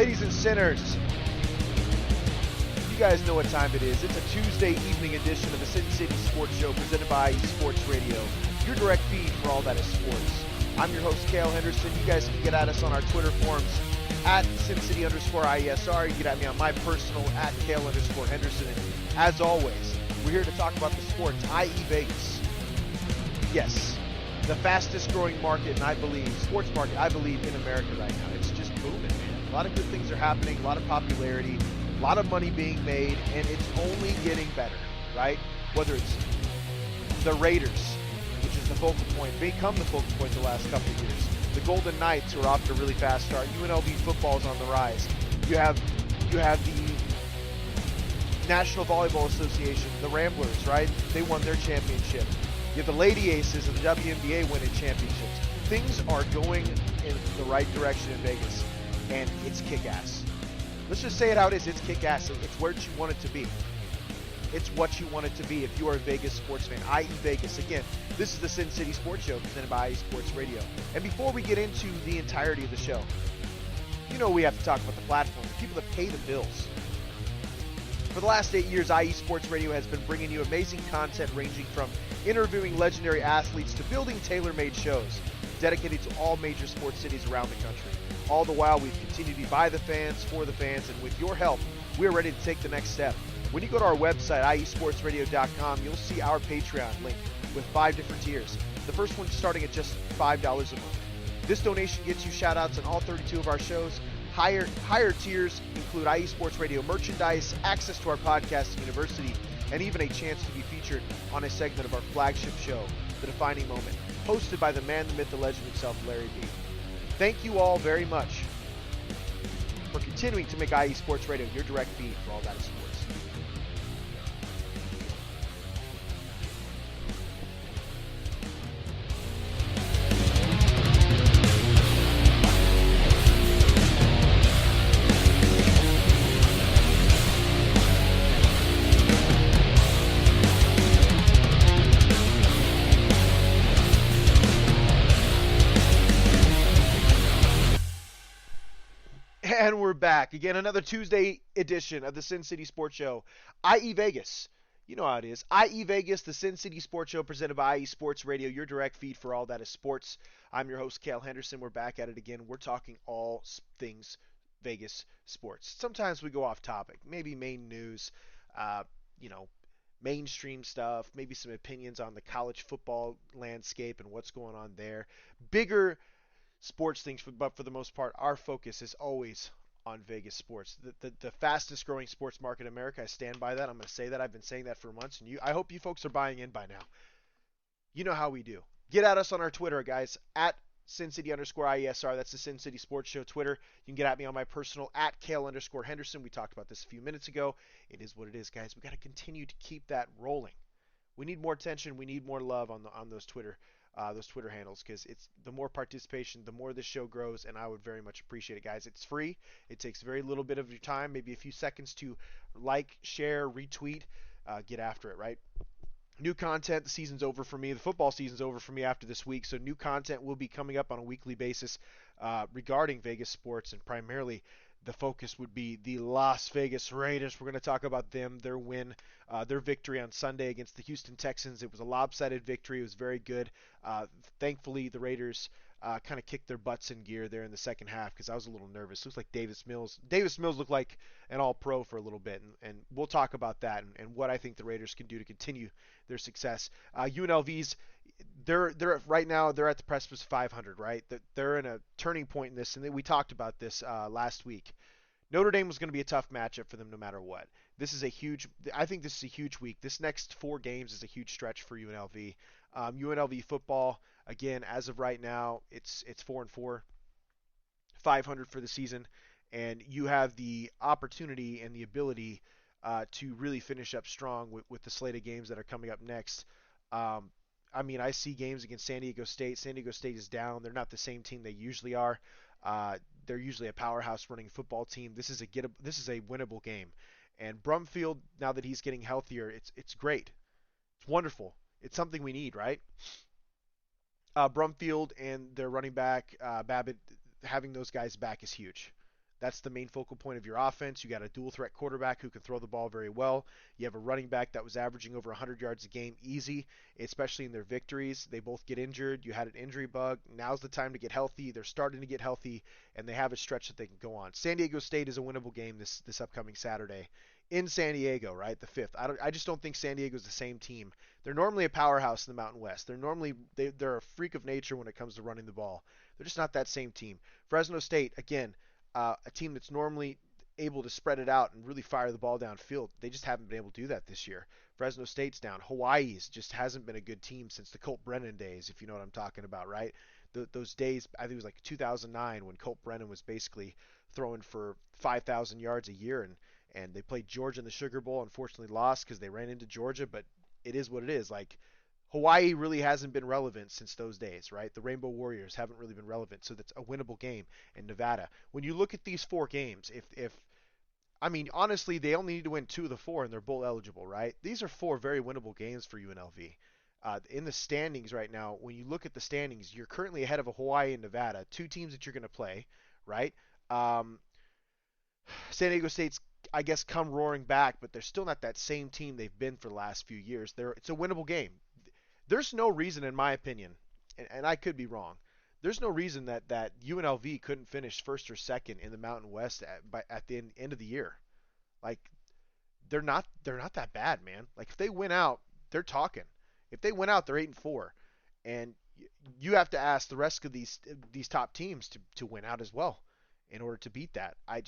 Ladies and sinners, you guys know what time it is. It's a Tuesday evening edition of the Sin City Sports Show presented by Sports Radio, your direct feed for all that is sports. I'm your host, Cale Henderson. You guys can get at us on our Twitter forums at SimCity_IESR. You can get at me on my personal at Cale_Henderson. And as always, we're here to talk about the sports, i.e. Vegas. Yes, the fastest growing market, and I believe, sports market, I believe, in America right now. It's just booming, man. A lot of good things are happening, a lot of popularity, a lot of money being made, and it's only getting better, right? Whether it's the Raiders, which is the focal point, become the focal point the last couple of years. The Golden Knights, who are off to a really fast start. UNLV football is on the rise. You have the National Volleyball Association, the Ramblers, right? They won their championship. You have the Lady Aces of the WNBA winning championships. Things are going in the right direction in Vegas, and it's kick-ass. Let's just say it how it is. It's kick-ass. It's where you want it to be. It's what you want it to be if you are a Vegas sports fan, i.e. Vegas. Again, this is the Sin City Sports Show presented by IE Sports Radio. And before we get into the entirety of the show, you know we have to talk about the platform, the people that pay the bills. For the last 8 years, IE Sports Radio has been bringing you amazing content ranging from interviewing legendary athletes to building tailor-made shows dedicated to all major sports cities around the country. All the while, we've continued to be by the fans, for the fans, and with your help, we're ready to take the next step. When you go to our website, iesportsradio.com, you'll see our Patreon link with 5 different tiers. The first one starting at just $5 a month. This donation gets you shout-outs on all 32 of our shows. Higher tiers include IE Sports Radio merchandise, access to our podcasting university, and even a chance to be featured on a segment of our flagship show, The Defining Moment, hosted by the man, the myth, the legend himself, Larry B. Thank you all very much for continuing to make IE Sports Radio your direct feed for all that is sports. And we're back. Again, another Tuesday edition of the Sin City Sports Show, IE Vegas. You know how it is. IE Vegas, the Sin City Sports Show presented by IE Sports Radio, your direct feed for all that is sports. I'm your host, Cale Henderson. We're back at it again. We're talking all things Vegas sports. Sometimes we go off topic, maybe main news, mainstream stuff, maybe some opinions on the college football landscape and what's going on there. Bigger sports things, but for the most part, our focus is always on Vegas sports. The fastest growing sports market in America. I stand by that. I'm going to say that. I've been saying that for months, and I hope you folks are buying in by now. You know how we do. Get at us on our Twitter, guys, at SinCity_IESR. That's the Sin City Sports Show Twitter. You can get at me on my personal at Cale_Henderson. We talked about this a few minutes ago. It is what it is, guys. We got to continue to keep that rolling. We need more attention. We need more love on those Twitter handles, because it's the more participation, the more this show grows, and I would very much appreciate it, guys. It's free. It takes very little bit of your time, maybe a few seconds to like, share, retweet, get after it, right? New content. The season's over for me. The football season's over for me after this week, so new content will be coming up on a weekly basis regarding Vegas sports, and primarily the focus would be the Las Vegas Raiders. We're going to talk about them, their win, their victory on Sunday against the Houston Texans. It was a lopsided victory. It was very good. Thankfully, the Raiders kind of kicked their butts in gear there in the second half, because I was a little nervous. It looks like Davis Mills looked like an all-pro for a little bit, and we'll talk about that and what I think the Raiders can do to continue their success. UNLV's they're right now they're at the precipice of 500, right? They're in a turning point in this, and we talked about this last week. Notre Dame was going to be a tough matchup for them no matter what. I think this is a huge week. This next 4 games is a huge stretch for UNLV. UNLV football, again, as of right now, it's 4-4, 500 for the season, and you have the opportunity and the ability to really finish up strong with the slate of games that are coming up next. I see games against San Diego State. San Diego State is down. They're not the same team they usually are. They're usually a powerhouse running football team. This is a winnable game. And Brumfield, now that he's getting healthier, it's great. It's wonderful. It's something we need, right? Brumfield and their running back, Babbitt, having those guys back is huge. That's the main focal point of your offense. You got a dual threat quarterback who can throw the ball very well. You have a running back that was averaging over 100 yards a game easy, especially in their victories. They both get injured. You had an injury bug. Now's the time to get healthy. They're starting to get healthy, and they have a stretch that they can go on. San Diego State is a winnable game this upcoming Saturday in San Diego, right? The 5th. I just don't think San Diego's the same team. They're normally a powerhouse in the Mountain West. They're a freak of nature when it comes to running the ball. They're just not that same team. Fresno State, again, a team that's normally able to spread it out and really fire the ball downfield. They just haven't been able to do that this year. Fresno State's down. Hawaii's just hasn't been a good team since the Colt Brennan days, if you know what I'm talking about, right? Those days, I think it was like 2009 when Colt Brennan was basically throwing for 5,000 yards a year, and they played Georgia in the Sugar Bowl. Unfortunately, lost because they ran into Georgia, but it is what it is. Like Hawaii really hasn't been relevant since those days, right? The Rainbow Warriors haven't really been relevant, so that's a winnable game in Nevada. When you look at these 4 games, if I mean honestly, they only need to win 2 of the 4 and they're bowl eligible, right? These are 4 very winnable games for UNLV. In the standings right now, when you look at the standings, you're currently ahead of Hawaii and Nevada, 2 teams that you're going to play, right? Um, San Diego State's, I guess, come roaring back, but they're still not that same team they've been for the last few years. It's a winnable game. There's no reason, in my opinion, and I could be wrong. There's no reason that UNLV couldn't finish first or second in the Mountain West at the end of the year. Like they're not that bad, man. Like if they win out, they're talking. If they win out, they're 8-4, and you have to ask the rest of these top teams to win out as well in order to beat that. I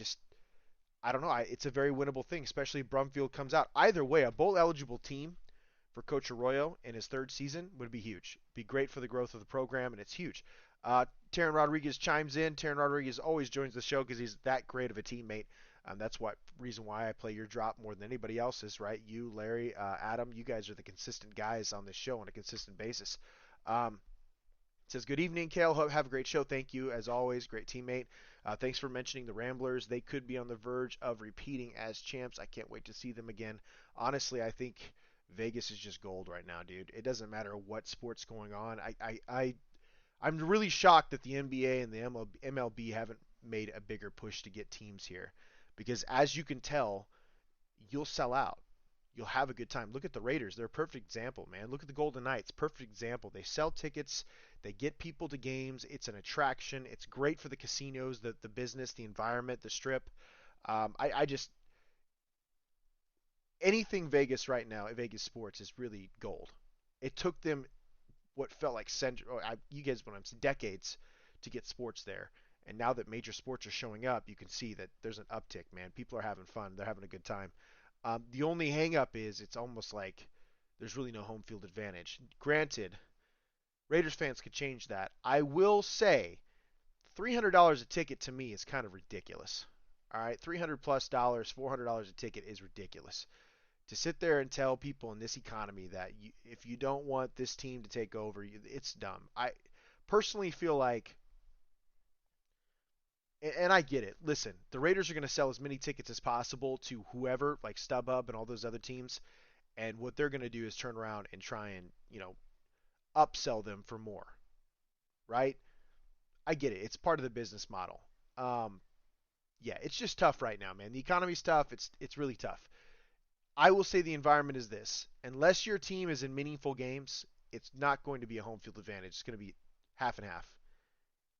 don't know. It's a very winnable thing, especially if Brumfield comes out. Either way, a bowl eligible team for Coach Arroyo in his 3rd season would be huge. Be great for the growth of the program, and it's huge. Taryn Rodriguez chimes in. Taryn Rodriguez always joins the show because he's that great of a teammate. That's what reason why I play your drop more than anybody else's, right? You, Larry, Adam, you guys are the consistent guys on this show on a consistent basis. Says, good evening, Kale. Have a great show. Thank you, as always. Great teammate. Thanks for mentioning the Ramblers. They could be on the verge of repeating as champs. I can't wait to see them again. Honestly, I think Vegas is just gold right now, dude. It doesn't matter what sport's going on. I'm really shocked that the NBA and the MLB haven't made a bigger push to get teams here. Because as you can tell, you'll sell out. You'll have a good time. Look at the Raiders. They're a perfect example, man. Look at the Golden Knights. Perfect example. They sell tickets. They get people to games. It's an attraction. It's great for the casinos, the business, the environment, the strip. I just anything Vegas right now, Vegas sports is really gold. It took them what felt like you guys what I'm saying, decades to get sports there. And now that major sports are showing up, you can see that there's an uptick, man. People are having fun. They're having a good time. The only hang up is it's almost like there's really no home field advantage. Granted, Raiders fans could change that. I will say $300 a ticket to me is kind of ridiculous. All right, $300 plus dollars, $400 a ticket is ridiculous. To sit there and tell people in this economy that if you don't want this team to take over, it's dumb. I personally feel like, and I get it. Listen, the Raiders are going to sell as many tickets as possible to whoever, like StubHub and all those other teams, and what they're going to do is turn around and try and upsell them for more, right? I get it. It's part of the business model. Um, yeah, it's just tough right now, man. The economy's tough. It's really tough. I will say the environment is this. Unless your team is in meaningful games, it's not going to be a home field advantage. It's going to be half and half.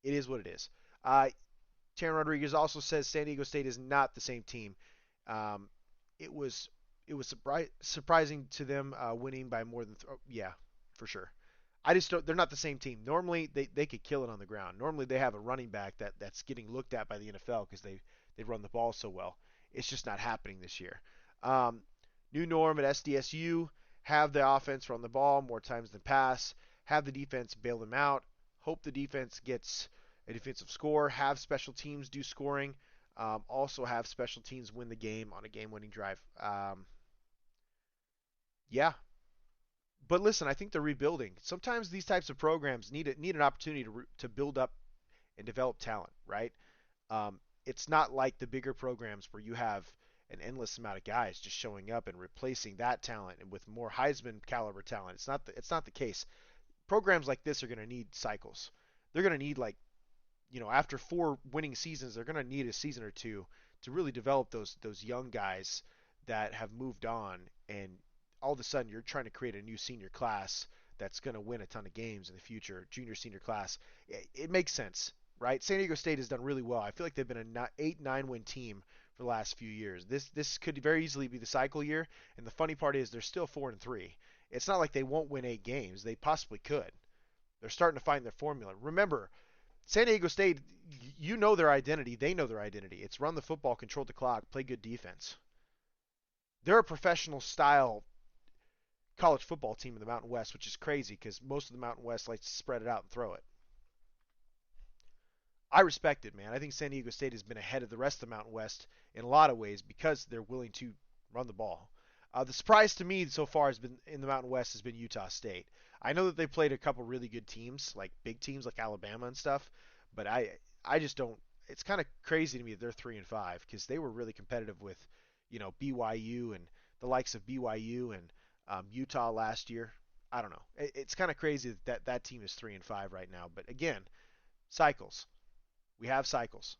It is what it is. Taryn Rodriguez also says San Diego State is not the same team. Um, it was surprising to them winning by more than yeah, for sure. I just don't. They're not the same team. Normally they could kill it on the ground. Normally they have a running back that's getting looked at by the NFL because they run the ball so well. It's just not happening this year. Um, New norm at SDSU: have the offense run the ball more times than pass. Have the defense bail them out. Hope the defense gets a defensive score. Have special teams do scoring. Also have special teams win the game on a game-winning drive. Yeah, but listen, I think they're rebuilding. Sometimes these types of programs need an opportunity to build up and develop talent, right? It's not like the bigger programs where you have an endless amount of guys just showing up and replacing that talent and with more Heisman caliber talent. It's not the case. Programs like this are going to need cycles. They're going to need like after 4 winning seasons, they're going to need a season or two to really develop those young guys that have moved on, and all of a sudden you're trying to create a new senior class that's going to win a ton of games in the future, junior senior class. It makes sense, right? San Diego State has done really well. I feel like they've been an 8-9 win team for the last few years. This could very easily be the cycle year, and the funny part is they're still 4-3. It's not like they won't win 8 games. They possibly could. They're starting to find their formula. Remember, San Diego State, you know their identity. They know their identity. It's run the football, control the clock, play good defense. They're a professional style college football team in the Mountain West, which is crazy because most of the Mountain West likes to spread it out and throw it. I respect it, man. I think San Diego State has been ahead of the rest of the Mountain West in a lot of ways because they're willing to run the ball. The surprise to me so far has been in the Mountain West has been Utah State. I know that they played a couple really good teams, like big teams like Alabama and stuff, but I just don't. It's kind of crazy to me that they're 3-5 because they were really competitive with, BYU and the likes of BYU and Utah last year. I don't know. It's kind of crazy that team is 3-5 right now. But again, cycles. We have cycles.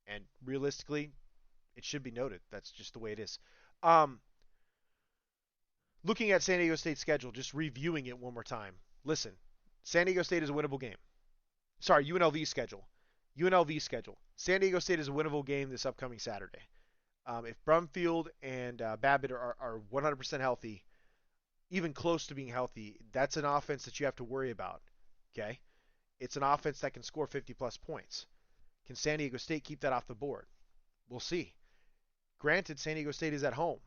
And realistically, it should be noted. That's just the way it is. Um, Looking at San Diego State's schedule, just reviewing it one more time. Listen, San Diego State is a winnable game. Sorry, UNLV schedule. UNLV schedule. San Diego State is a winnable game this upcoming Saturday. If Brumfield and Babbitt are 100% healthy, even close to being healthy, that's an offense that you have to worry about. Okay? It's an offense that can score 50 plus points. Can San Diego State keep that off the board? We'll see. Granted, San Diego State is at home,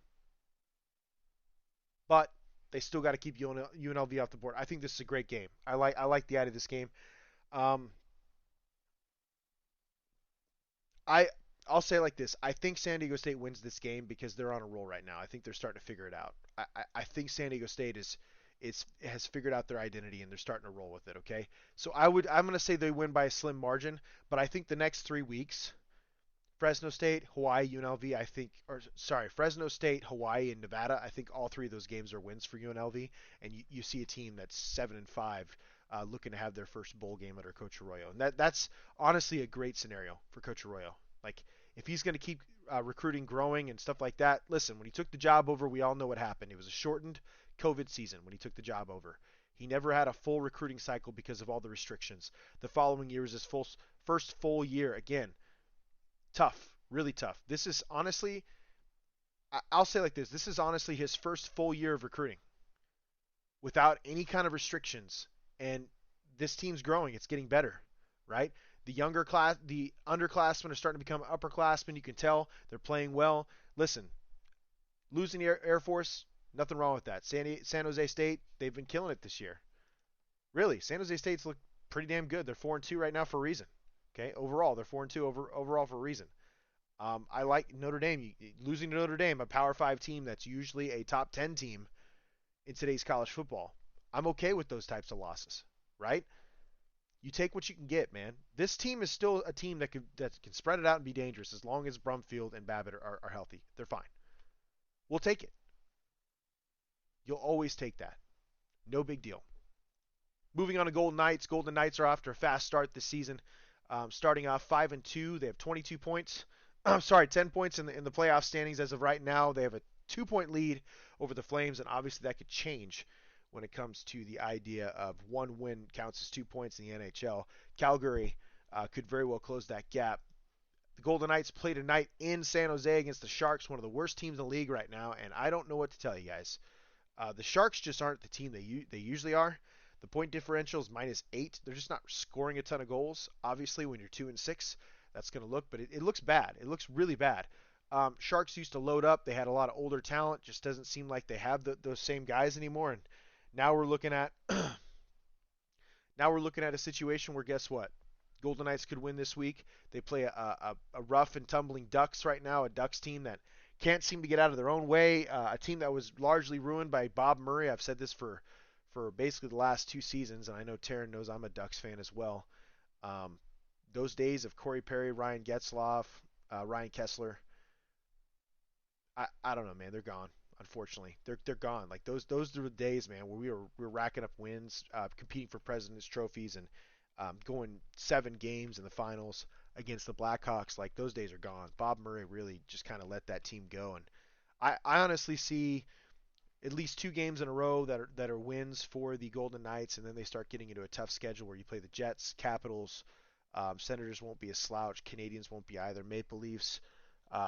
but they still got to keep UNLV off the board. I think this is a great game. I like the idea of this game. Um, I I'll say it like this. I think San Diego State wins this game because they're on a roll right now. I think they're starting to figure it out. I think San Diego State has figured out their identity and they're starting to roll with it. Okay, so I'm gonna say they win by a slim margin, but I think the next 3 weeks Fresno State, Hawaii, UNLV, I think, or sorry, Fresno State, Hawaii, and Nevada. I think all three of those games are wins for UNLV, and you see a team that's 7-5, looking to have their first bowl game under Coach Arroyo, and that's honestly a great scenario for Coach Arroyo. Like if he's going to keep recruiting growing and stuff like that. Listen, when he took the job over, we all know what happened. It was a shortened COVID season when he took the job over. He never had a full recruiting cycle because of all the restrictions. The following year was his first full year again. Tough, really tough. This is honestly, I'll say it like this: this is honestly his first full year of recruiting without any kind of restrictions, and this team's growing. It's getting better, right? The underclassmen are starting to become upperclassmen. You can tell they're playing well. Listen, losing the Air Force, nothing wrong with that. San Jose State, they've been killing it this year. Really, San Jose State's look pretty damn good. They're 4-2 right now for a reason. Okay, overall they're 4-2 overall for a reason. I like Notre Dame. Losing to Notre Dame, a Power 5 team that's usually a top 10 team in today's college football. I'm okay with those types of losses, right? You take what you can get, man. This team is still a team that can spread it out and be dangerous as long as Brumfield and Babbitt are healthy. They're fine. We'll take it. You'll always take that. No big deal. Moving on to Golden Knights. Golden Knights are off to a fast start this season. Starting off 5-2, they have 22 points. Sorry, 10 points in the playoff standings as of right now. They have a 2-point lead over the Flames, and obviously that could change when it comes to the idea of one win counts as 2 points in the NHL. Calgary could very well close that gap. The Golden Knights play tonight in San Jose against the Sharks, one of the worst teams in the league right now, and I don't know what to tell you guys. The Sharks just aren't the team they usually are. The point differential is -8. They're just not scoring a ton of goals. Obviously, when you're 2-6, that's going to look, but it looks bad. It looks really bad. Sharks used to load up. They had a lot of older talent. Just doesn't seem like they have those same guys anymore. And now we're looking at a situation where guess what? Golden Knights could win this week. They play a rough and tumbling Ducks right now, a Ducks team that can't seem to get out of their own way. A team that was largely ruined by Bob Murray. I've said this for basically the last 2 seasons, and I know Taryn knows I'm a Ducks fan as well. Those days of Corey Perry, Ryan Getzloff, Ryan Kessler, I don't know, man. They're gone. Unfortunately, they're gone. Like those are the days, man, where we were racking up wins, competing for President's trophies, and going 7 games in the finals against the Blackhawks. Like those days are gone. Bob Murray really just kind of let that team go, and I honestly see at least 2 games in a row that are wins for the Golden Knights, and then they start getting into a tough schedule where you play the Jets, Capitals, Senators won't be a slouch, Canadians won't be either, Maple Leafs.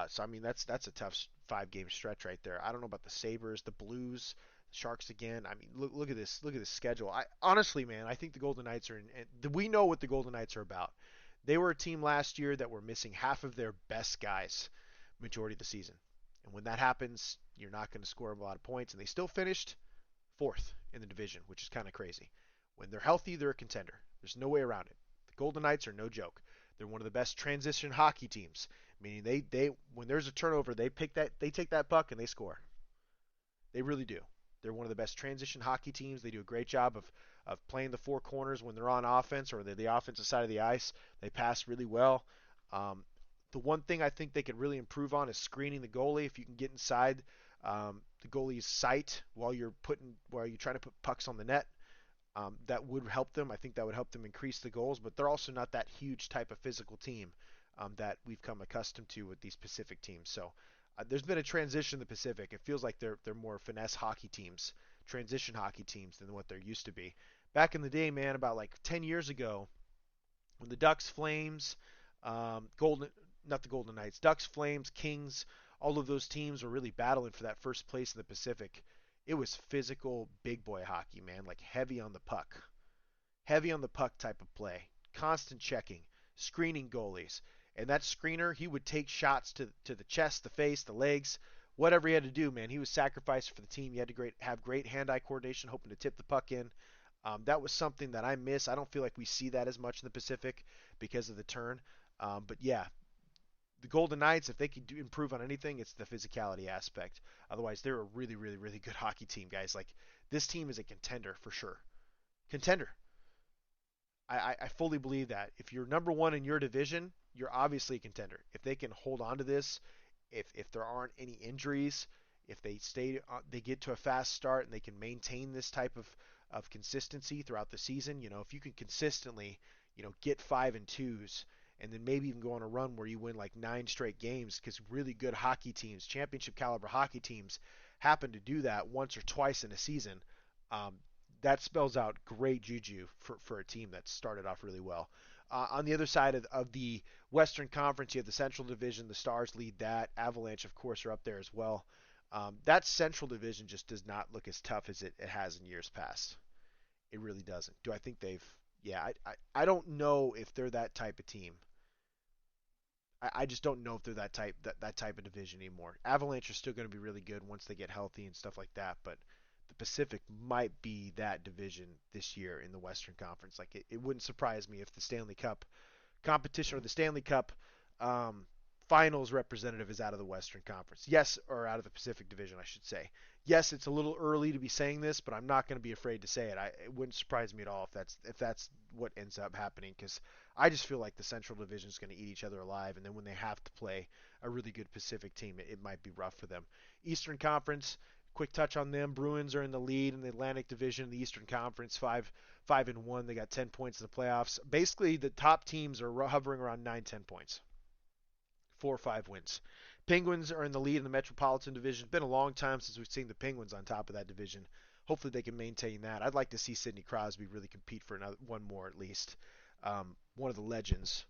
So I mean that's a tough 5 game stretch right there. I don't know about the Sabres, the Blues, the Sharks again. I mean look at this schedule. I honestly, man, I think the Golden Knights are we know what the Golden Knights are about. They were a team last year that were missing half of their best guys majority of the season. And when that happens, you're not going to score a lot of points. And they still finished fourth in the division, which is kind of crazy. When they're healthy, they're a contender. There's no way around it. The Golden Knights are no joke. They're one of the best transition hockey teams, meaning they when there's a turnover, they take that puck and they score. They really do. They're one of the best transition hockey teams. They do a great job of playing the four corners when they're on offense or they're the offensive side of the ice. They pass really well. Um, the one thing I think they could really improve on is screening the goalie. If you can get inside the goalie's sight while you're trying to put pucks on the net, that would help them. I think that would help them increase the goals. But they're also not that huge type of physical team that we've come accustomed to with these Pacific teams. So there's been a transition in the Pacific. It feels like they're more finesse hockey teams, transition hockey teams than what they're used to be. Back in the day, man, about like 10 years ago, when the Ducks, Flames, Golden, not the Golden Knights, Ducks, Flames, Kings, all of those teams were really battling for that first place in the Pacific. It was physical, big boy hockey, man, like heavy on the puck type of play, constant checking, screening goalies. And that screener, he would take shots to the chest, the face, the legs, whatever he had to do, man. He was sacrificed for the team. He had to have great hand-eye coordination, hoping to tip the puck in. That was something that I miss. I don't feel like we see that as much in the Pacific because of the turn. But yeah, the Golden Knights, if they could improve on anything, it's the physicality aspect. Otherwise, they're a really, really, really good hockey team, guys. Like this team is a contender for sure. Contender. I fully believe that. If you're number one in your division, you're obviously a contender. If they can hold on to this, if there aren't any injuries, if they get to a fast start and they can maintain this type of consistency throughout the season, if you can consistently, get 5-2s and then maybe even go on a run where you win like 9 straight games because really good hockey teams, championship caliber hockey teams, happen to do that once or twice in a season. Um, that spells out great juju for a team that started off really well. On the other side of the Western Conference, you have the Central Division. The Stars lead that. Avalanche, of course, are up there as well. That Central Division just does not look as tough as it has in years past. It really doesn't. Do I think they've? Yeah, I don't know if they're that type of team. I just don't know if they're that type of division anymore. Avalanche are still going to be really good once they get healthy and stuff like that, but the Pacific might be that division this year in the Western Conference. Like it wouldn't surprise me if the Stanley Cup competition or the Stanley Cup um, Finals representative is out of the Western Conference. Yes, or out of the Pacific Division, I should say. Yes, it's a little early to be saying this, but I'm not going to be afraid to say it. It wouldn't surprise me at all if that's what ends up happening because I just feel like the Central Division is going to eat each other alive, and then when they have to play a really good Pacific team, it might be rough for them. Eastern Conference, quick touch on them. Bruins are in the lead in the Atlantic Division, the Eastern Conference, 5-1. They got 10 points in the playoffs. Basically, the top teams are hovering around 9-10 points. 4 or 5 wins. Penguins are in the lead in the Metropolitan Division. It's been a long time since we've seen the Penguins on top of that division. Hopefully they can maintain that. I'd like to see Sidney Crosby really compete for one more at least. One of the legends,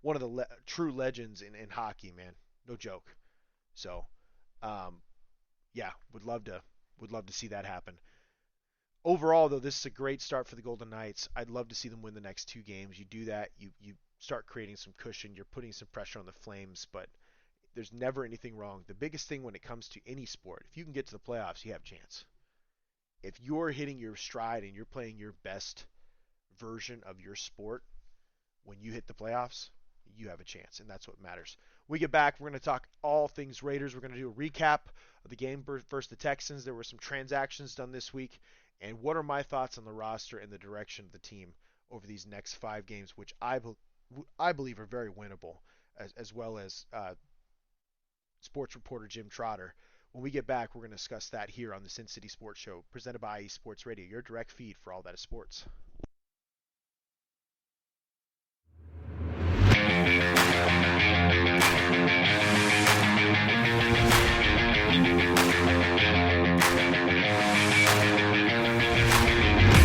one of the true legends in hockey, man. No joke. So, um, yeah, would love to see that happen. Overall, though, this is a great start for the Golden Knights. I'd love to see them win the next 2 games. You do that, you start creating some cushion. You're putting some pressure on the Flames, but there's never anything wrong. The biggest thing when it comes to any sport, if you can get to the playoffs, you have a chance. If you're hitting your stride and you're playing your best version of your sport, when you hit the playoffs, you have a chance, and that's what matters. When we get back, we're going to talk all things Raiders. We're going to do a recap of the game versus the Texans. There were some transactions done this week, and what are my thoughts on the roster and the direction of the team over these next 5 games, which I believe are very winnable, as well as sports reporter Jim Trotter When we get back, we're going to discuss that here on the Sin City Sports Show, presented by IE Sports Radio, your direct feed for all that is sports.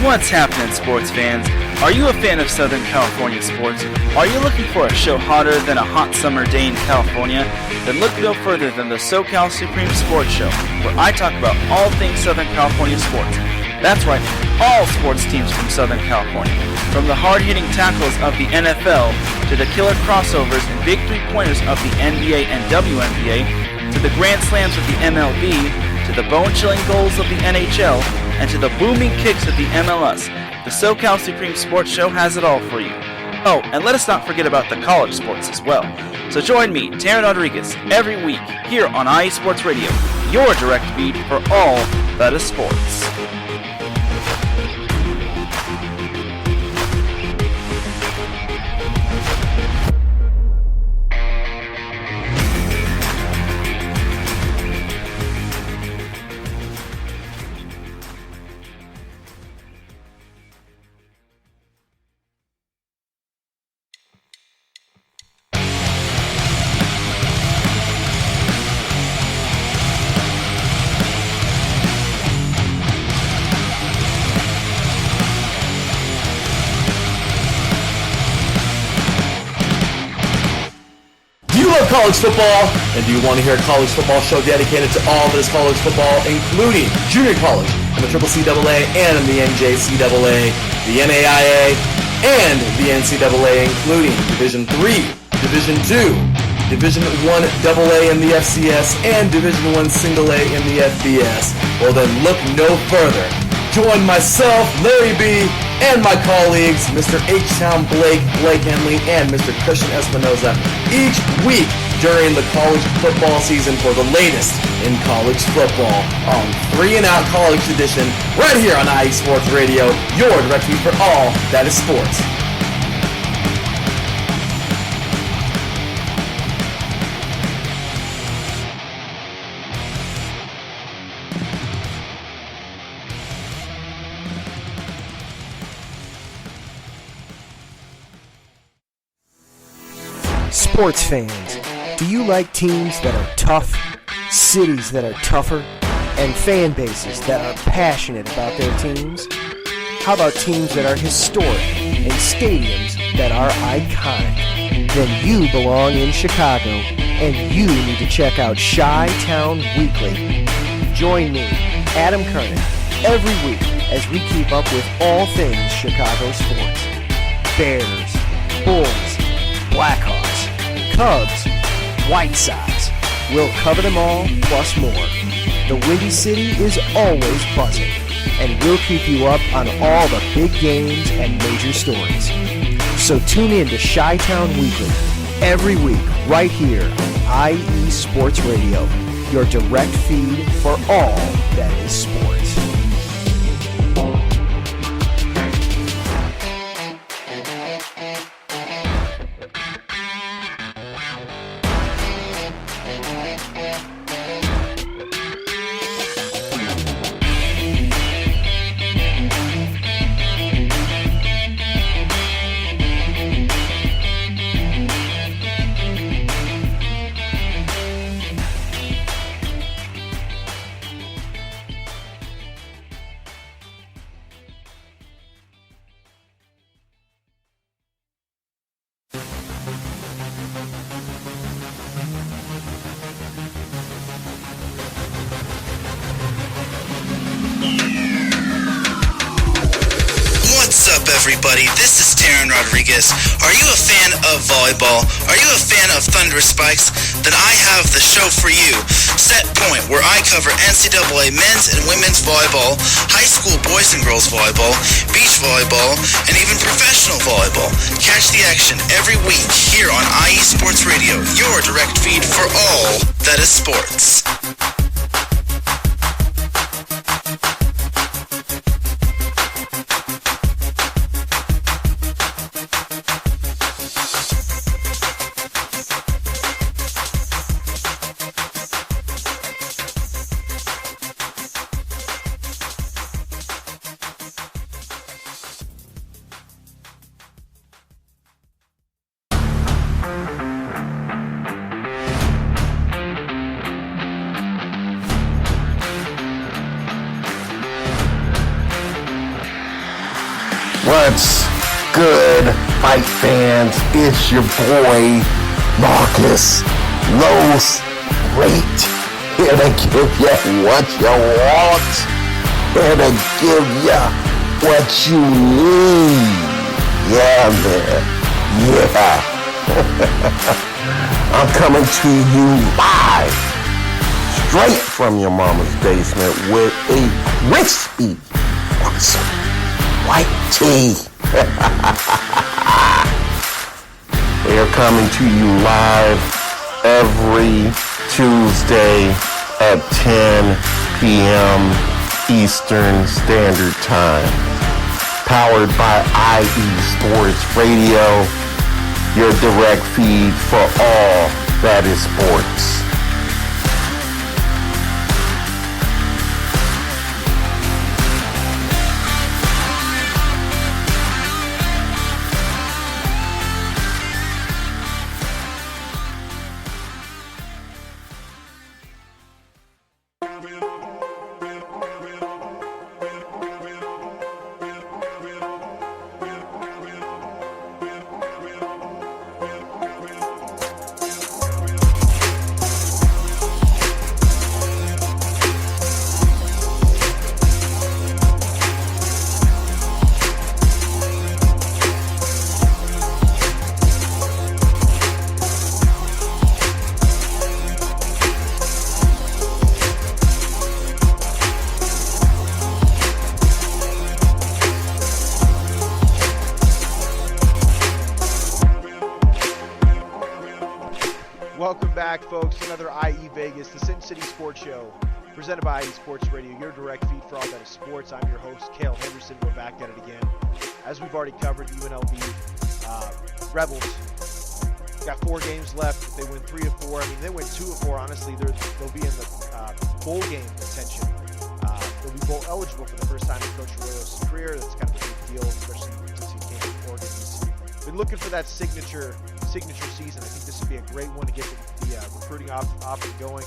What's happening, sports fans? Are you a fan of Southern California sports? Are you looking for a show hotter than a hot summer day in California? Then look no further than the SoCal Supreme Sports Show, where I talk about all things Southern California sports. That's right, all sports teams from Southern California. From the hard-hitting tackles of the NFL, to the killer crossovers and big three-pointers of the NBA and WNBA, to the grand slams of the MLB, to the bone-chilling goals of the NHL, and to the booming kicks of the MLS, the SoCal Supreme Sports Show has it all for you. Oh, and let us not forget about the college sports as well. So join me, Taryn Rodriguez, every week here on IE Sports Radio, your direct feed for all that is sports. College football, and do you want to hear a college football show dedicated to all that is college football, including junior college in the CCCAA and in the NJCAA, the NAIA, and the NCAA, including Division III, Division II, Division I AA in the FCS, and Division I Single A in the FBS? Well then look no further. Join myself, Larry B., and my colleagues, Mr. H-Town Blake Henley, and Mr. Christian Espinoza, each week during the college football season for the latest in college football on 3 and Out College Edition, right here on IE Sports Radio, your direct feed for all that is sports. Sports fans, do you like teams that are tough, cities that are tougher, and fan bases that are passionate about their teams? How about teams that are historic and stadiums that are iconic? Then you belong in Chicago, and you need to check out Chi-Town Weekly. Join me, Adam Kernan, every week as we keep up with all things Chicago sports. Bears, Bulls, Blackhawks, Cubs, White Sox. We'll cover them all, plus more. The Windy City is always buzzing, and we'll keep you up on all the big games and major stories. So tune in to Chi-Town Weekly every week right here on IE Sports Radio, your direct feed for all that is sports. Everybody, this is Taryn Rodriguez. Are you a fan of volleyball? Are you a fan of Thunder Spikes? Then I have the show for you, Set Point, where I cover NCAA men's and women's volleyball, high school boys and girls volleyball, beach volleyball, and even professional volleyball. Catch the action every week here on IE Sports Radio, your direct feed for all that is sports. What's good, fight fans? It's your boy, Marcus Los Great, here to give you what you want, here to give you what you need. Yeah, man. Yeah. I'm coming to you live, straight from your mama's basement with a crispy, awesome white tea. We are coming to you live every Tuesday at 10 p.m. Eastern Standard Time. Powered by IE Sports Radio, your direct feed for all that is sports. Welcome back, folks, to another IE Vegas, the Sin City Sports Show, presented by IE Sports Radio, your direct feed for all that is sports. I'm your host, Cale Henderson. We're back at it again. As we've already covered, the UNLV Rebels got 4 games left. If they win 3 of 4, I mean, they win 2 of 4, honestly, they'll be in the bowl game contention. They'll be bowl eligible for the first time in Coach Arroyo's career. That's kind of a big deal, especially since he came to Oregon. He's been looking for that signature season. I think this would be a great one to get the recruiting off and going.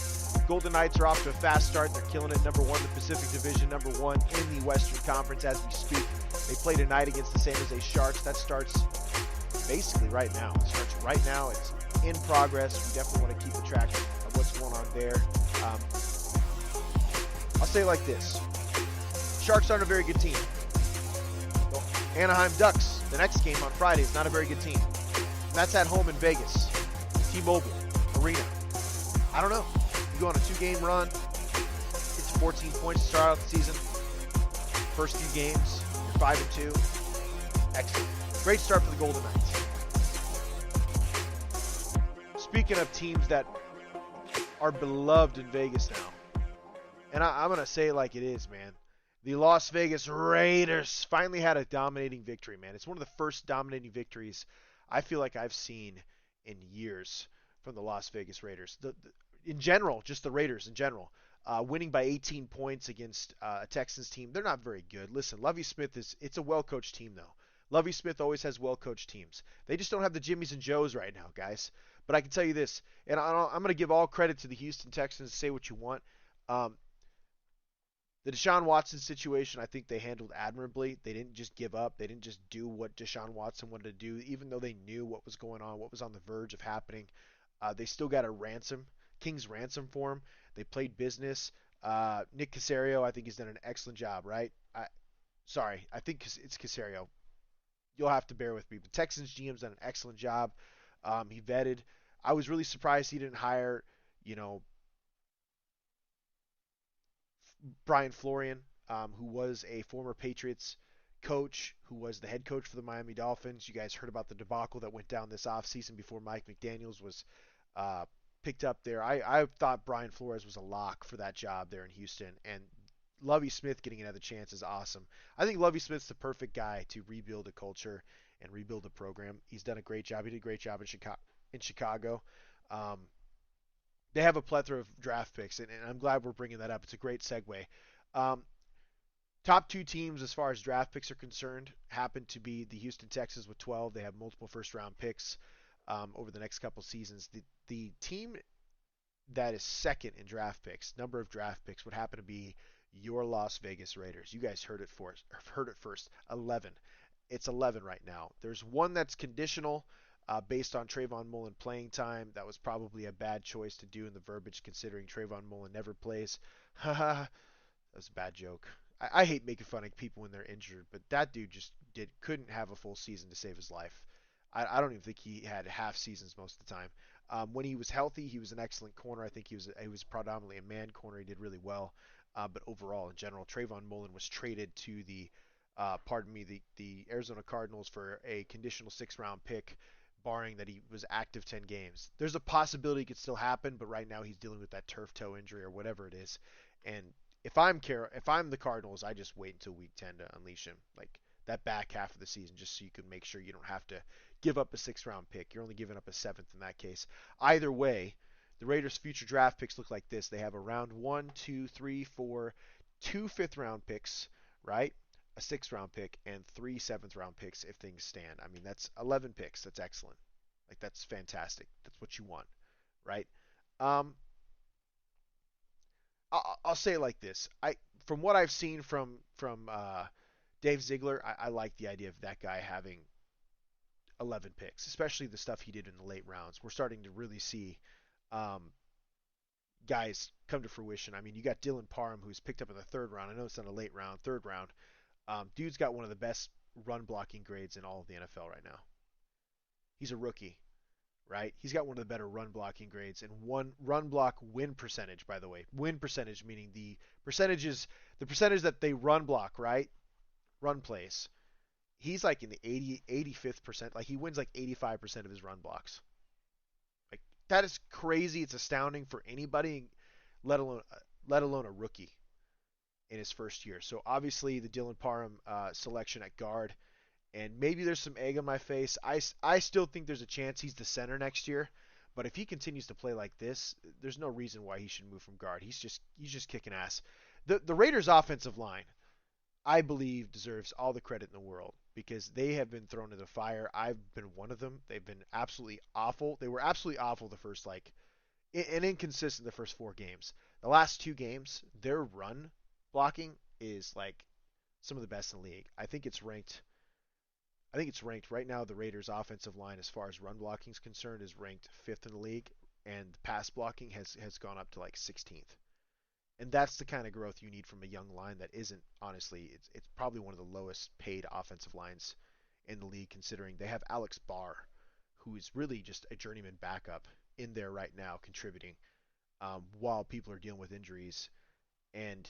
Golden Knights are off to a fast start. They're killing it. Number 1 in the Pacific Division, number 1 in the Western Conference as we speak. They play tonight against the San Jose Sharks. That starts basically right now. It starts right now. It's in progress. We definitely want to keep a track of what's going on there. I'll say it like this. Sharks aren't a very good team. Well, Anaheim Ducks, the next game on Friday, is not a very good team. And that's at home in Vegas, T-Mobile Arena. I don't know. You go on a 2-game run, it's 14 points to start out the season. First few games, you're 5-2. Excellent. Great start for the Golden Knights. Speaking of teams that are beloved in Vegas now, and I'm going to say it like it is, man. The Las Vegas Raiders finally had a dominating victory, man. It's one of the first dominating victories I feel like I've seen in years from the Las Vegas Raiders. In general, just the Raiders in general, winning by 18 points against a Texans team. They're not very good. Listen, Lovie Smith it's a well-coached team, though. Lovie Smith always has well-coached teams. They just don't have the Jimmies and Joes right now, guys. But I can tell you this, and I'm going to give all credit to the Houston Texans. Say what you want. The Deshaun Watson situation, I think they handled admirably. They didn't just give up. They didn't just do what Deshaun Watson wanted to do, even though they knew what was going on, what was on the verge of happening. They still got a king's ransom for him. They played business. Nick Caserio, I think he's done an excellent job, right? I think it's Caserio. You'll have to bear with me. But Texans GM's done an excellent job. He vetted. I was really surprised he didn't hire, Brian Florian, who was a former Patriots coach, who was the head coach for the Miami Dolphins. You guys heard about the debacle that went down this offseason before Mike McDaniels was picked up there. I thought Brian Flores was a lock for that job there in Houston, and Lovie Smith getting another chance is awesome. I think Lovie Smith's the perfect guy to rebuild a culture and rebuild a program. He's done a great job. He did a great job in Chicago. They have a plethora of draft picks, and I'm glad we're bringing that up. It's a great segue. Top 2 teams as far as draft picks are concerned happen to be the Houston Texans with 12. They have multiple first-round picks over the next couple seasons. The team that is second in draft picks, number of draft picks, would happen to be your Las Vegas Raiders. You guys heard it first. 11. It's 11 right now. There's one that's conditional based on Trayvon Mullen playing time. That was probably a bad choice to do in the verbiage considering Trayvon Mullen never plays. Haha, that was a bad joke. I hate making fun of people when they're injured, but that dude just couldn't have a full season to save his life. I don't even think he had half seasons most of the time. When he was healthy, he was an excellent corner. I think he was predominantly a man corner. He did really well. But overall, in general, Trayvon Mullen was traded to the Arizona Cardinals for a conditional 6th-round pick, barring that he was active 10 games. There's a possibility it could still happen, but right now he's dealing with that turf toe injury or whatever it is. And if I'm the Cardinals, I just wait until week 10 to unleash him. Like that back half of the season, just so you can make sure you don't have to give up a 6th-round pick. You're only giving up a 7th in that case. Either way, the Raiders' future draft picks look like this. They have a round 1, 2, 3, 4, 2 5th-round picks, right? A 6th-round pick and 3 7th-round picks if things stand. I mean, that's 11 picks. That's excellent. Like that's fantastic. That's what you want, right? Um, I'll say it like this. From what I've seen from Dave Ziegler, I like the idea of that guy having 11 picks, especially the stuff he did in the late rounds. We're starting to really see um, guys come to fruition. I mean, you got Dylan Parham, who's picked up in the 3rd round. I know it's not a late round, 3rd round. Dude's got one of the best run blocking grades in all of the NFL right now. He's a rookie, right? He's got one of the better run blocking grades and one run block win percentage, by the way. Win percentage meaning the percentage that they run block, right? Run plays. He's like in the 85th percent. Like he wins like 85% of his run blocks. Like that is crazy. It's astounding for anybody, let alone a rookie in his first year. So obviously the Dylan Parham selection at guard, and maybe there's some egg on my face. I still think there's a chance he's the center next year, but if he continues to play like this, there's no reason why he should move from guard. He's just kicking ass. The Raiders' offensive line, I believe, deserves all the credit in the world because they have been thrown to the fire. I've been one of them. They've been absolutely awful. They were absolutely awful the first and inconsistent the first 4 games. The last 2 games, their run blocking is like some of the best in the league. I think it's ranked right now. The Raiders' offensive line, as far as run blocking is concerned, is ranked 5th in the league, and pass blocking has gone up to like 16th. And that's the kind of growth you need from a young line that isn't, honestly, it's probably one of the lowest paid offensive lines in the league, considering they have Alex Barr, who is really just a journeyman backup in there right now, contributing while people are dealing with injuries. And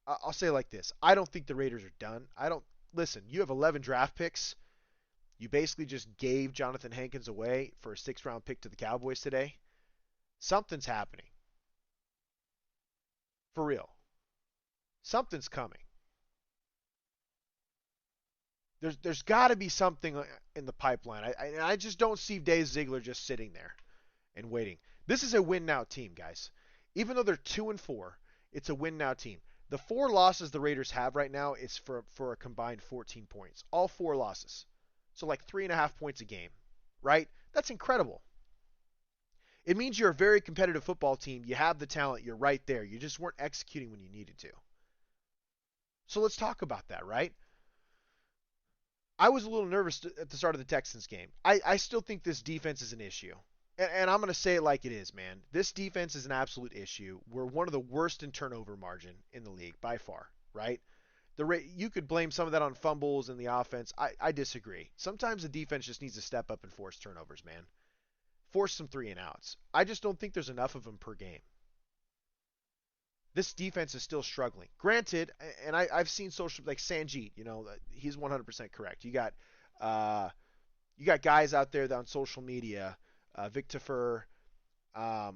I'll say it like this. I don't think the Raiders are done. Listen, you have 11 draft picks. You basically just gave Jonathan Hankins away for a 6th-round pick to the Cowboys today. Something's happening. For real. Something's coming. There's got to be something in the pipeline. I just don't see Dave Ziegler just sitting there and waiting. This is a win now team, guys. Even though they're 2-4, it's a win now team. The 4 losses the Raiders have right now is for a combined 14 points. All 4 losses. So like 3.5 points a game, right? That's incredible. It means you're a very competitive football team. You have the talent. You're right there. You just weren't executing when you needed to. So let's talk about that, right? I was a little nervous at the start of the Texans game. I still think this defense is an issue. And I'm going to say it like it is, man. This defense is an absolute issue. We're one of the worst in turnover margin in the league by far, right? You could blame some of that on fumbles in the offense. I disagree. Sometimes the defense just needs to step up and force turnovers, man. Force some 3-and-outs. I just don't think there's enough of them per game. This defense is still struggling. Granted, and I've seen social, like Sanjeet, he's 100% correct. You got guys out there that on social media, Victor, Mo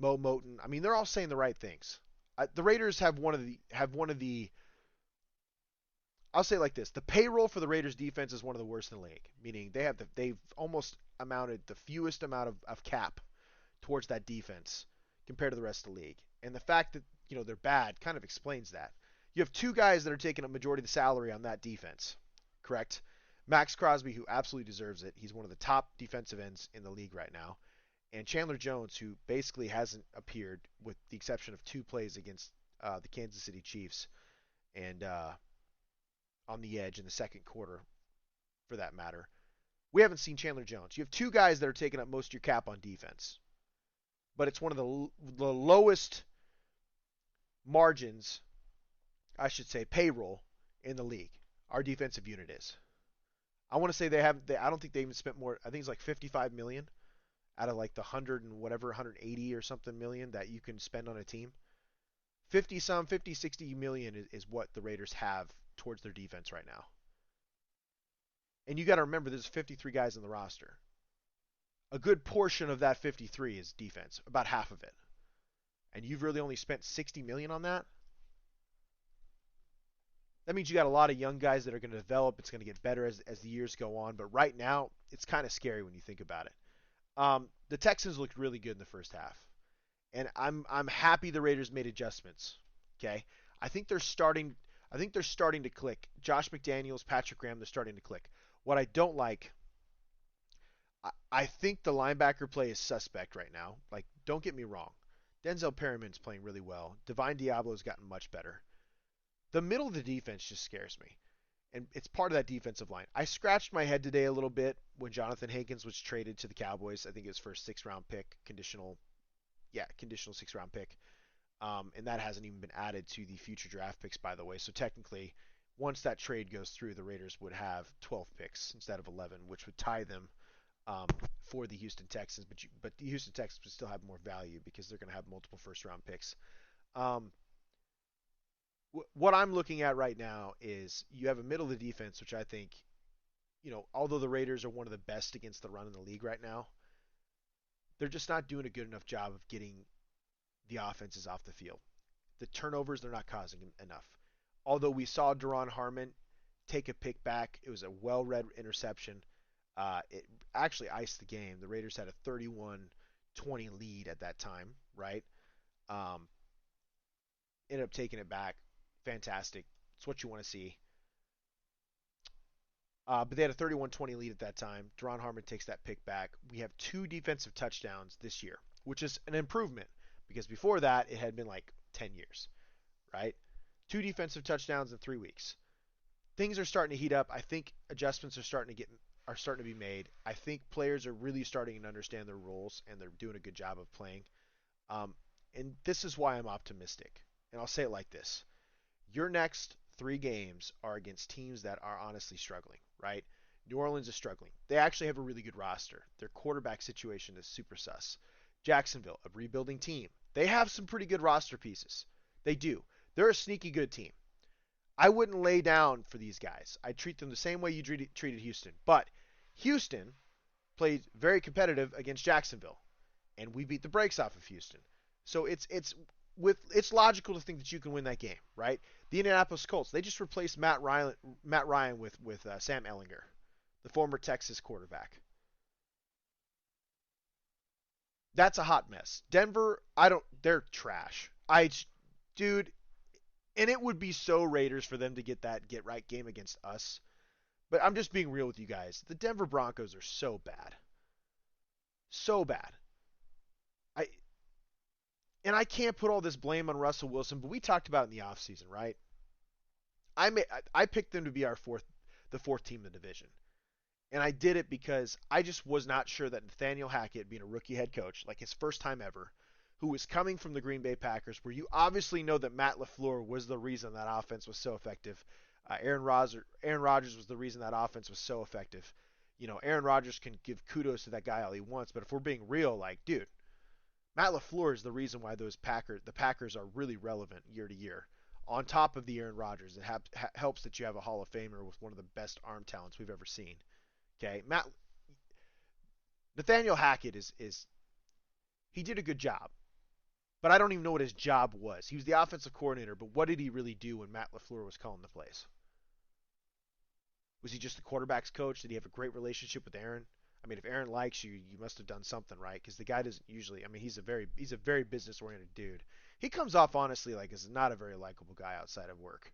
Moten. I mean, they're all saying the right things. The Raiders have one of the. I'll say it like this: the payroll for the Raiders defense is one of the worst in the league. Meaning they've almost amounted the fewest amount of cap towards that defense compared to the rest of the league. And the fact that they're bad kind of explains that. You have 2 guys that are taking a majority of the salary on that defense, correct? Max Crosby, who absolutely deserves it. He's one of the top defensive ends in the league right now. And Chandler Jones, who basically hasn't appeared with the exception of 2 plays against the Kansas City Chiefs and on the edge in the second quarter for that matter. We haven't seen Chandler Jones. You have two guys that are taking up most of your cap on defense, but it's one of the lowest margins, I should say, payroll in the league. Our defensive unit is. I want to say I don't think they even spent more. I think it's like 55 million out of like the 100 and whatever, 180 or something million that you can spend on a team. 60 million is what the Raiders have towards their defense right now. And you got to remember, there's 53 guys on the roster. A good portion of that 53 is defense, about half of it. And you've really only spent 60 million on that? That means you got a lot of young guys that are going to develop. It's going to get better as the years go on. But right now, it's kind of scary when you think about it. The Texans looked really good in the first half. And I'm happy the Raiders made adjustments. Okay? I think they're starting to click. Josh McDaniels, Patrick Graham, they're starting to click. What I don't like, I think the linebacker play is suspect right now. Like, don't get me wrong. Denzel Perryman's playing really well. Divine Diablo's gotten much better. The middle of the defense just scares me. And it's part of that defensive line. I scratched my head today a little bit when Jonathan Hankins was traded to the Cowboys. I think it was for a 6th-round pick, conditional 6th-round pick. And that hasn't even been added to the future draft picks, by the way. So technically, once that trade goes through, the Raiders would have 12 picks instead of 11, which would tie them for the Houston Texans. But the Houston Texans would still have more value because they're going to have multiple first-round picks. What I'm looking at right now is you have a middle of the defense, which I think, although the Raiders are one of the best against the run in the league right now, they're just not doing a good enough job of getting the offenses off the field. The turnovers, they're not causing enough. Although we saw Duron Harmon take a pick back, it was a well-read interception. It actually iced the game. The Raiders had a 31-20 lead at that time, right? Ended up taking it back. Fantastic. It's what you want to see. But they had a 31-20 lead at that time. Duron Harmon takes that pick back. We have 2 defensive touchdowns this year, which is an improvement because before that it had been like 10 years, right? 2 defensive touchdowns in 3 weeks. Things are starting to heat up. I think adjustments are starting to be made. I think players are really starting to understand their roles and they're doing a good job of playing. And this is why I'm optimistic. And I'll say it like this. Your next 3 games are against teams that are honestly struggling, right? New Orleans is struggling. They actually have a really good roster. Their quarterback situation is super sus. Jacksonville, a rebuilding team. They have some pretty good roster pieces. They do. They're a sneaky good team. I wouldn't lay down for these guys. I'd treat them the same way you treated Houston. But Houston played very competitive against Jacksonville, and we beat the brakes off of Houston. So it's logical to think that you can win that game, right? The Indianapolis Colts, they just replaced Matt Ryan with Sam Ehlinger, the former Texas quarterback. That's a hot mess. Denver, they're trash. Dude, and it would be so Raiders for them to get that get-right game against us. But I'm just being real with you guys. The Denver Broncos are so bad. So bad. And I can't put all this blame on Russell Wilson, but we talked about it in the offseason, right? I picked them to be the fourth team in the division. And I did it because I just was not sure that Nathaniel Hackett, being a rookie head coach, like his first time ever, who was coming from the Green Bay Packers, where you obviously know that Matt LaFleur was the reason that offense was so effective. Aaron Rodgers was the reason that offense was so effective. Aaron Rodgers can give kudos to that guy all he wants, but if we're being real, dude, Matt LaFleur is the reason why the Packers are really relevant year to year. On top of the Aaron Rodgers, it helps that you have a Hall of Famer with one of the best arm talents we've ever seen. Okay, Nathaniel Hackett he did a good job, but I don't even know what his job was. He was the offensive coordinator, but what did he really do when Matt LaFleur was calling the plays? Was he just the quarterback's coach? Did he have a great relationship with Aaron? I mean, if Aaron likes you, you must have done something right, because the guy doesn't usually. I mean, he's a very business-oriented dude. He comes off honestly like as not a very likable guy outside of work.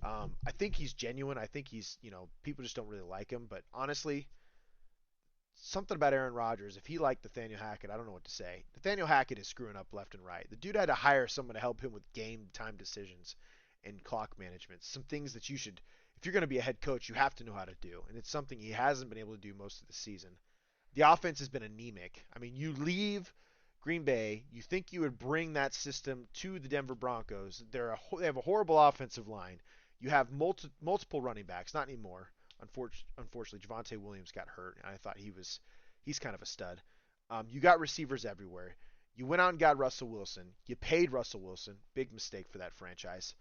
I think he's genuine. I think he's, people just don't really like him. But honestly, something about Aaron Rodgers, if he liked Nathaniel Hackett, I don't know what to say. Nathaniel Hackett is screwing up left and right. The dude had to hire someone to help him with game time decisions and clock management. Some things that you should, if you're going to be a head coach, you have to know how to do, and it's something he hasn't been able to do most of the season. The offense has been anemic. I mean, you leave Green Bay, you think you would bring that system to the Denver Broncos. They have a horrible offensive line. You have multiple running backs, not anymore. Unfortunately, Javonte Williams got hurt, and I thought he's kind of a stud. You got receivers everywhere. You went out and got Russell Wilson. You paid Russell Wilson. Big mistake for that franchise.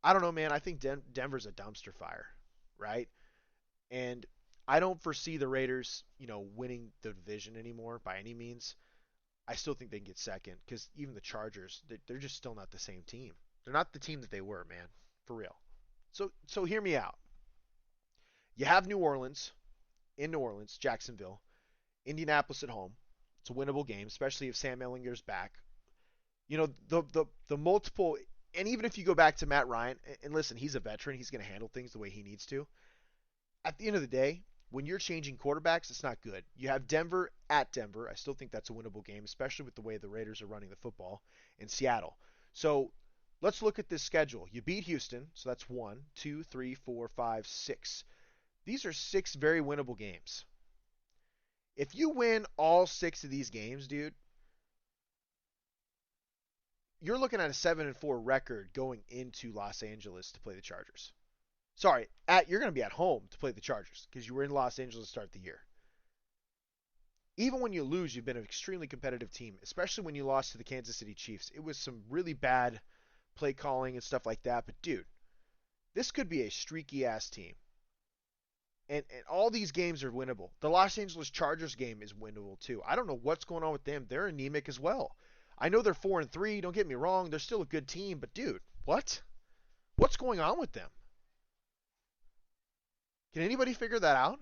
I don't know, man. I think Denver's a dumpster fire, right? And I don't foresee the Raiders, winning the division anymore by any means. I still think they can get second because even the Chargers, they're just still not the same team. They're not the team that they were, man, for real. So hear me out. You have New Orleans, Jacksonville, Indianapolis at home. It's a winnable game, especially if Sam Ehlinger's back. The multiple, and even if you go back to Matt Ryan, and listen, he's a veteran, he's going to handle things the way he needs to. At the end of the day, when you're changing quarterbacks, it's not good. You have Denver at Denver. I still think that's a winnable game, especially with the way the Raiders are running the football, in Seattle. So let's look at this schedule. You beat Houston, so that's 1, 2, 3, 4, 5, 6. These are 6 very winnable games. If you win all 6 of these games, dude, you're looking at a 7-4 record going into Los Angeles to play the Chargers. Sorry, you're going to be at home to play the Chargers because you were in Los Angeles to start the year. Even when you lose, you've been an extremely competitive team, especially when you lost to the Kansas City Chiefs. It was some really bad play calling and stuff like that. But, dude, this could be a streaky-ass team. And all these games are winnable. The Los Angeles Chargers game is winnable, too. I don't know what's going on with them. They're anemic as well. I know they're 4-3. Don't get me wrong. They're still a good team. But, dude, what? What's going on with them? Can anybody figure that out?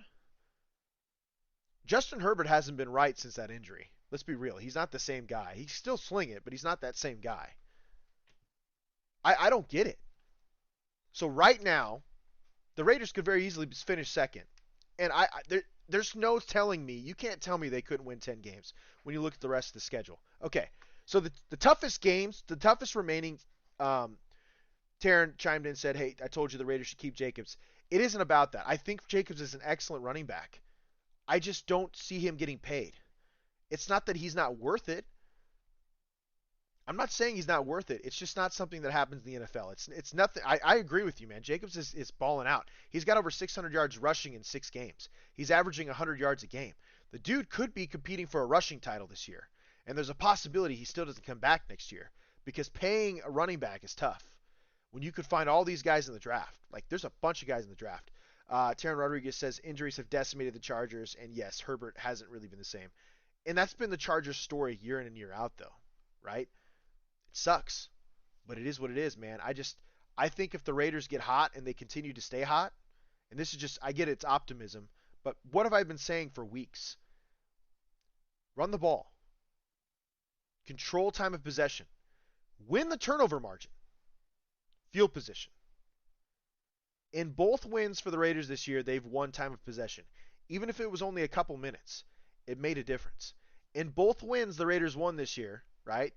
Justin Herbert hasn't been right since that injury. Let's be real. He's not the same guy. He's still slinging it, but he's not that same guy. I don't get it. So right now, the Raiders could very easily finish second. And there's no telling me, you can't tell me they couldn't win 10 games when you look at the rest of the schedule. Okay, so the toughest games, the toughest remaining, Taryn chimed in and said, hey, I told you the Raiders should keep Jacobs. It isn't about that. I think Jacobs is an excellent running back. I just don't see him getting paid. It's not that he's not worth it. I'm not saying he's not worth it. It's just not something that happens in the NFL. It's nothing. I agree with you, man. Jacobs is balling out. He's got over 600 yards rushing in 6 games. He's averaging 100 yards a game. The dude could be competing for a rushing title this year. And there's a possibility he still doesn't come back next year because paying a running back is tough. When you could find all these guys in the draft. Like, there's a bunch of guys in the draft. Taryn Rodriguez says injuries have decimated the Chargers, and yes, Herbert hasn't really been the same. And that's been the Chargers' story year in and year out, though, right? It sucks, but it is what it is, man. I think if the Raiders get hot and they continue to stay hot, and this is just, I get it's optimism, but what have I been saying for weeks? Run the ball. Control time of possession. Win the turnover margin. Field position. In both wins for the Raiders this year, they've won time of possession. Even if it was only a couple minutes, it made a difference. In both wins the Raiders won this year, right?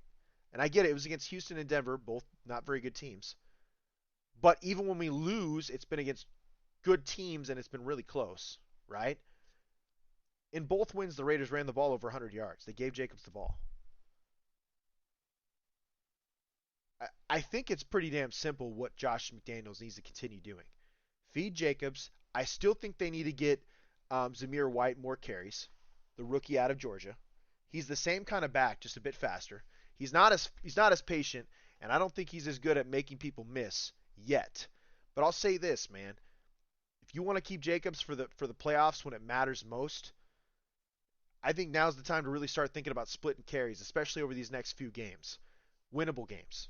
And I get it was against Houston and Denver, both not very good teams. But even when we lose, it's been against good teams and it's been really close, right? In both wins, the Raiders ran the ball over 100 yards. They gave Jacobs the ball. I think it's pretty damn simple what Josh McDaniels needs to continue doing. Feed Jacobs. I still think they need to get Zamir White more carries, the rookie out of Georgia. He's the same kind of back, just a bit faster. He's not as patient, and I don't think he's as good at making people miss yet. But I'll say this, man. If you want to keep Jacobs for the playoffs when it matters most, I think now's the time to really start thinking about splitting carries, especially over these next few games. Winnable games.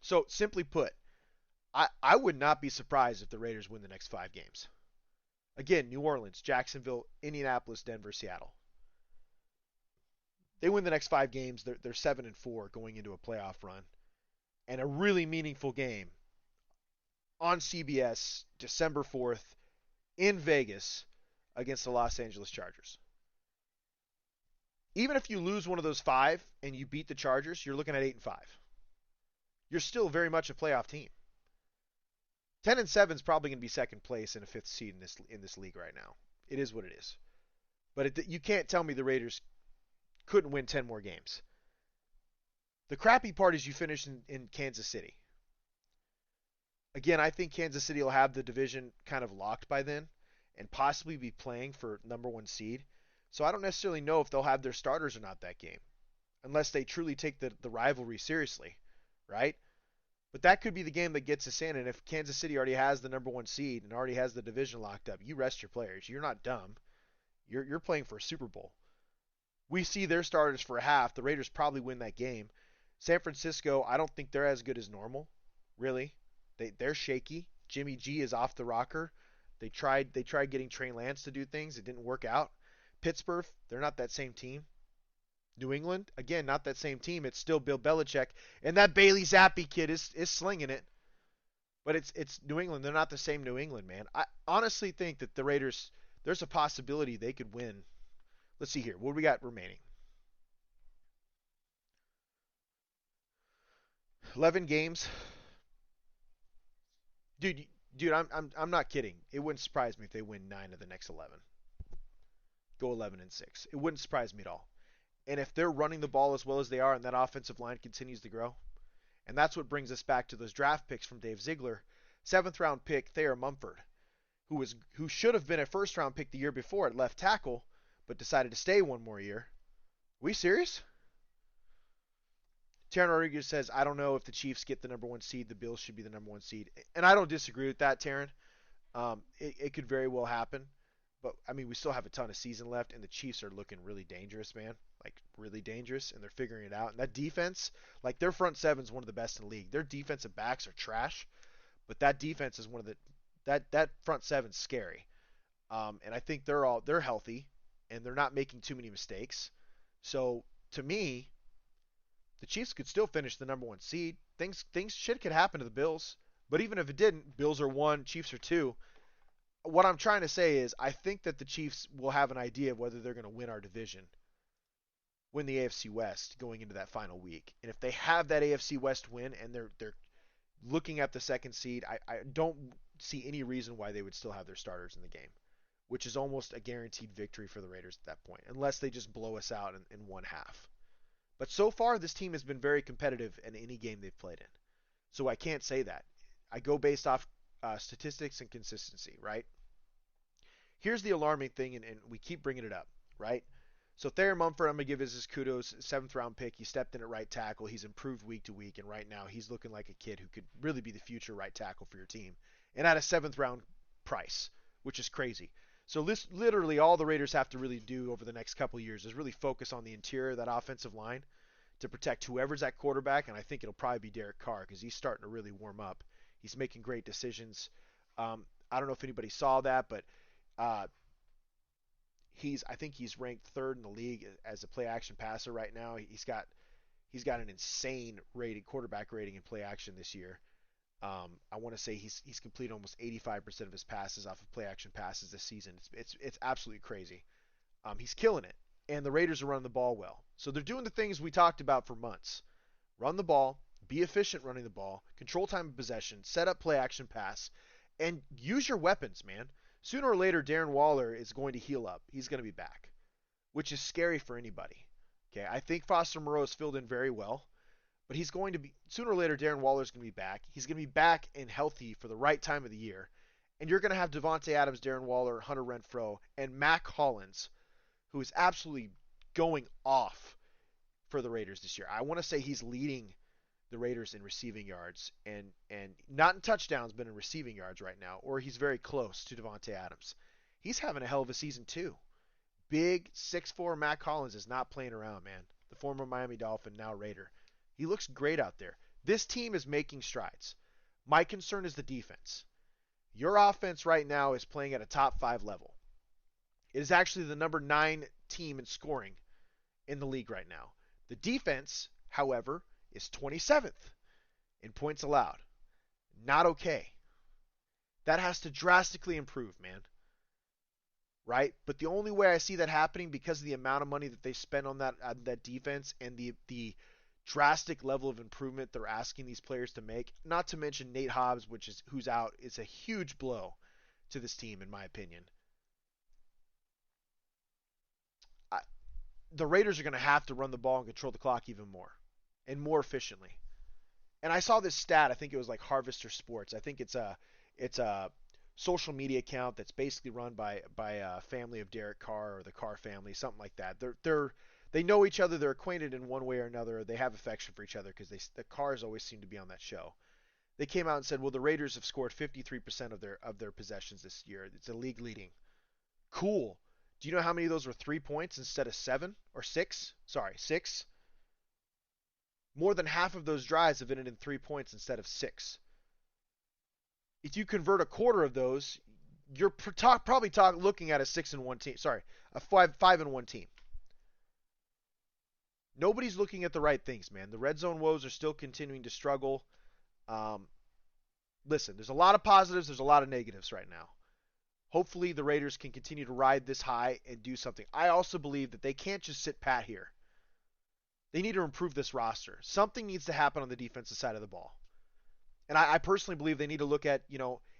So, simply put, I would not be surprised if the Raiders win the next 5 games. Again, New Orleans, Jacksonville, Indianapolis, Denver, Seattle. They win the next 5 games, they're 7-4 going into a playoff run. And a really meaningful game on CBS, December 4th, in Vegas, against the Los Angeles Chargers. Even if you lose one of those 5 and you beat the Chargers, you're looking at 8-5. You're still very much a playoff team. 10-7 is probably going to be second place and a fifth seed in this league right now. It is what it is. But you can't tell me the Raiders couldn't win 10 more games. The crappy part is you finish in Kansas City. Again, I think Kansas City will have the division kind of locked by then and possibly be playing for number one seed. So I don't necessarily know if they'll have their starters or not that game, unless they truly take the rivalry seriously, right? But that could be the game that gets us in, and if Kansas City already has the number one seed and already has the division locked up, you rest your players. You're not dumb. You're playing for a Super Bowl. We see their starters for a half. The Raiders probably win that game. San Francisco, I don't think they're as good as normal, really. They're shaky. Jimmy G is off the rocker. They tried getting Trey Lance to do things. It didn't work out. Pittsburgh, they're not that same team. New England, again, not that same team. It's still Bill Belichick. And that Bailey Zappi kid is slinging it. But it's New England. They're not the same New England, man. I honestly think that the Raiders, there's a possibility they could win. Let's see here. What do we got remaining? 11 games. Dude, I'm not kidding. It wouldn't surprise me if they win 9 of the next 11. Go 11-6. It wouldn't surprise me at all. And if they're running the ball as well as they are and that offensive line continues to grow, and that's what brings us back to those draft picks from Dave Ziegler. 7th round pick Thayer Mumford, who should have been a first round pick the year before at left tackle, but decided to stay one more year. Are we serious? Taryn Rodriguez says, I don't know if the Chiefs get the number one seed. The Bills should be the number one seed. And I don't disagree with that, Taryn. It could very well happen. But, I mean, we still have a ton of season left, and the Chiefs are looking really dangerous, man. Like, really dangerous, and they're figuring it out. And that defense, like, their front seven is one of the best in the league. Their defensive backs are trash, but that defense is one of the – that front seven's scary. And I think they're healthy, and they're not making too many mistakes. So, to me, the Chiefs could still finish the number one seed. Shit could happen to the Bills. But even if it didn't, Bills are 1, Chiefs are 2. What I'm trying to say is I think that the Chiefs will have an idea of whether they're going to win our division, win the AFC West going into that final week. And if they have that AFC West win and they're looking at the second seed, I don't see any reason why they would still have their starters in the game, which is almost a guaranteed victory for the Raiders at that point, unless they just blow us out in one half. But so far, this team has been very competitive in any game they've played in. So I can't say that. I go based off statistics and consistency, right? Here's the alarming thing, and we keep bringing it up, right? So Thayer Mumford, I'm going to give his kudos, 7th round pick. He stepped in at right tackle. He's improved week to week, and right now he's looking like a kid who could really be the future right tackle for your team. And at a 7th round price, which is crazy. So literally all the Raiders have to really do over the next couple of years is really focus on the interior of that offensive line to protect whoever's at quarterback, and I think it'll probably be Derek Carr because he's starting to really warm up. He's making great decisions. I don't know if anybody saw that, but I think he's ranked 3rd in the league as a play action passer right now. He's got an insane quarterback rating in play action this year. I want to say he's completed almost 85% of his passes off of play action passes this season. It's absolutely crazy. He's killing it, and the Raiders are running the ball well. So they're doing the things we talked about for months. Run the ball, be efficient running the ball, control time of possession, set up play action pass, and use your weapons, man. Sooner or later, Darren Waller is going to heal up. He's going to be back, which is scary for anybody. Okay, I think Foster Moreau's filled in very well, but he's going to be sooner or later. Darren Waller's going to be back. He's going to be back and healthy for the right time of the year, and you're going to have Devontae Adams, Darren Waller, Hunter Renfrow, and Mac Hollins, who is absolutely going off for the Raiders this year. I want to say he's leading the Raiders in receiving yards and not in touchdowns, but in receiving yards right now, or he's very close to Devontae Adams. He's having a hell of a season too. Big 6'4" Mac Hollins is not playing around, man. The former Miami Dolphin, now Raider. He looks great out there. This team is making strides. My concern is the defense. Your offense right now is playing at a top 5 level. It is actually the number 9 team in scoring in the league right now. The defense, however, is 27th in points allowed. Not okay. That has to drastically improve, man. Right? But the only way I see that happening because of the amount of money that they spend on that defense and the drastic level of improvement they're asking these players to make. Not to mention Nate Hobbs, who's out, is a huge blow to this team, in my opinion. The Raiders are going to have to run the ball and control the clock even more and more efficiently. And I saw this stat. I think it was like Harvester Sports. I think it's a social media account that's basically run by a family of Derek Carr or the Carr family, something like that. They know each other. They're acquainted in one way or another. They have affection for each other because the Carrs always seem to be on that show. They came out and said, well, the Raiders have scored 53% of their possessions this year. It's a league leading. Cool. Do you know how many of those were 3 points instead of 7 or 6? Sorry, 6. More than half of those drives have ended in 3 points instead of 6. If you convert a quarter of those, you're probably looking at a 6-1 team. Sorry, a 5-1 team. Nobody's looking at the right things, man. The red zone woes are still continuing to struggle. Listen, there's a lot of positives. There's a lot of negatives right now. Hopefully the Raiders can continue to ride this high and do something. I also believe that they can't just sit pat here. They need to improve this roster. Something needs to happen on the defensive side of the ball. And I personally believe they need to look at,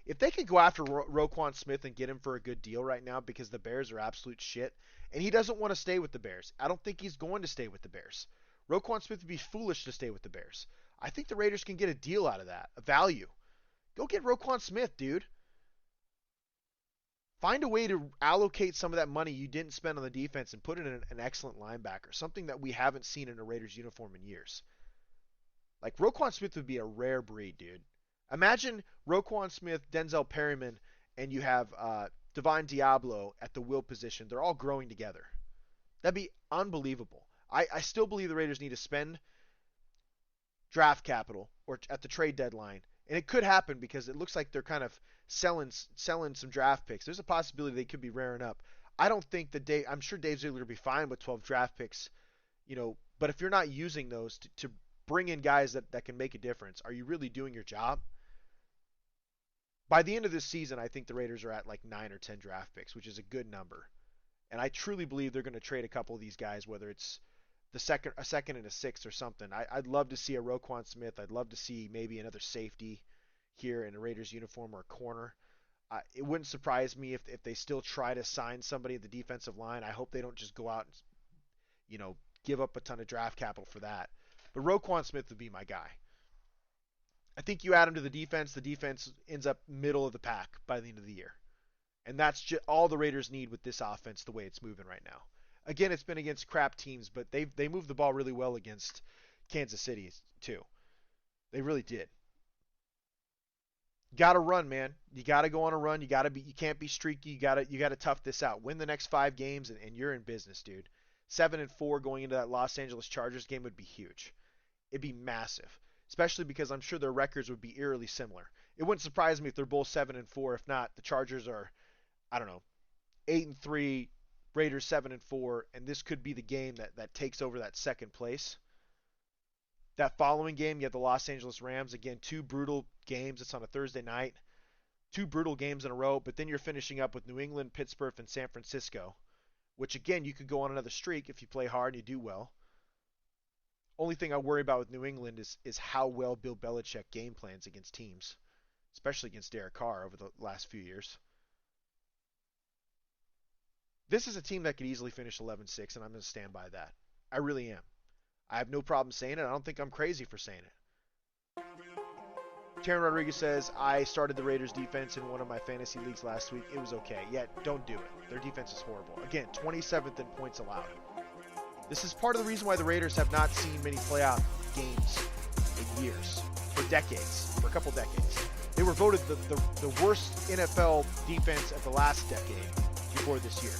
if they could go after Roquan Smith and get him for a good deal right now because the Bears are absolute shit, and he doesn't want to stay with the Bears. I don't think he's going to stay with the Bears. Roquan Smith would be foolish to stay with the Bears. I think the Raiders can get a deal out of that, a value. Go get Roquan Smith, dude. Find a way to allocate some of that money you didn't spend on the defense and put it in an excellent linebacker, something that we haven't seen in a Raiders uniform in years. Like, Roquan Smith would be a rare breed, dude. Imagine Roquan Smith, Denzel Perryman, and you have Divine Diablo at the will position. They're all growing together. That'd be unbelievable. I still believe the Raiders need to spend draft capital or at the trade deadline. And it could happen because it looks like they're kind of selling some draft picks. There's a possibility they could be raring up. I don't think that I'm sure Dave Ziegler will be fine with 12 draft picks, but if you're not using those to bring in guys that can make a difference, are you really doing your job? By the end of this season, I think the Raiders are at like 9 or 10 draft picks, which is a good number. And I truly believe they're going to trade a couple of these guys, whether it's a second and a sixth or something. I'd love to see a Roquan Smith. I'd love to see maybe another safety here in a Raiders uniform or a corner. It wouldn't surprise me if they still try to sign somebody at the defensive line. I hope they don't just go out and, give up a ton of draft capital for that. But Roquan Smith would be my guy. I think you add him to the defense ends up middle of the pack by the end of the year. And that's just all the Raiders need with this offense the way it's moving right now. Again, it's been against crap teams, but they moved the ball really well against Kansas City too. They really did. Got to run, man. You got to go on a run. You can't be streaky. You got to tough this out. Win the next 5 games and you're in business, dude. 7-4 going into that Los Angeles Chargers game would be huge. It'd be massive, especially because I'm sure their records would be eerily similar. It wouldn't surprise me if they're both 7-4. If not, the Chargers are, 8-3, Raiders 7-4, and this could be the game that takes over that second place. That following game, you have the Los Angeles Rams. Again, 2 brutal games. It's on a Thursday night. 2 brutal games in a row, but then you're finishing up with New England, Pittsburgh, and San Francisco, which, again, you could go on another streak if you play hard and you do well. Only thing I worry about with New England is how well Bill Belichick game plans against teams, especially against Derek Carr over the last few years. This is a team that could easily finish 11-6, and I'm going to stand by that. I really am. I have no problem saying it. I don't think I'm crazy for saying it. Taryn Rodriguez says, I started the Raiders defense in one of my fantasy leagues last week. It was okay. Yet, don't do it. Their defense is horrible. Again, 27th in points allowed. This is part of the reason why the Raiders have not seen many playoff games in years, for decades, for a couple decades. They were voted the worst NFL defense of the last decade before this year.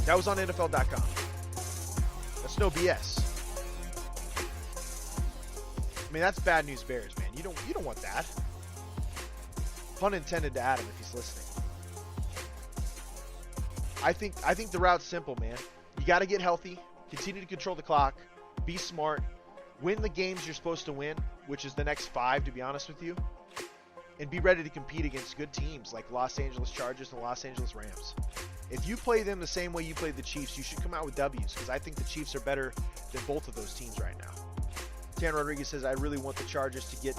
That was on NFL.com. That's no BS. I mean, that's bad news bears, man. You don't want that. Pun intended to Adam if he's listening. I think the route's simple, man. You got to get healthy, continue to control the clock, be smart, win the games you're supposed to win, which is the next 5, to be honest with you, and be ready to compete against good teams like Los Angeles Chargers and Los Angeles Rams. If you play them the same way you played the Chiefs, you should come out with W's, because I think the Chiefs are better than both of those teams right now. Tan Rodriguez says, I really want the Chargers to get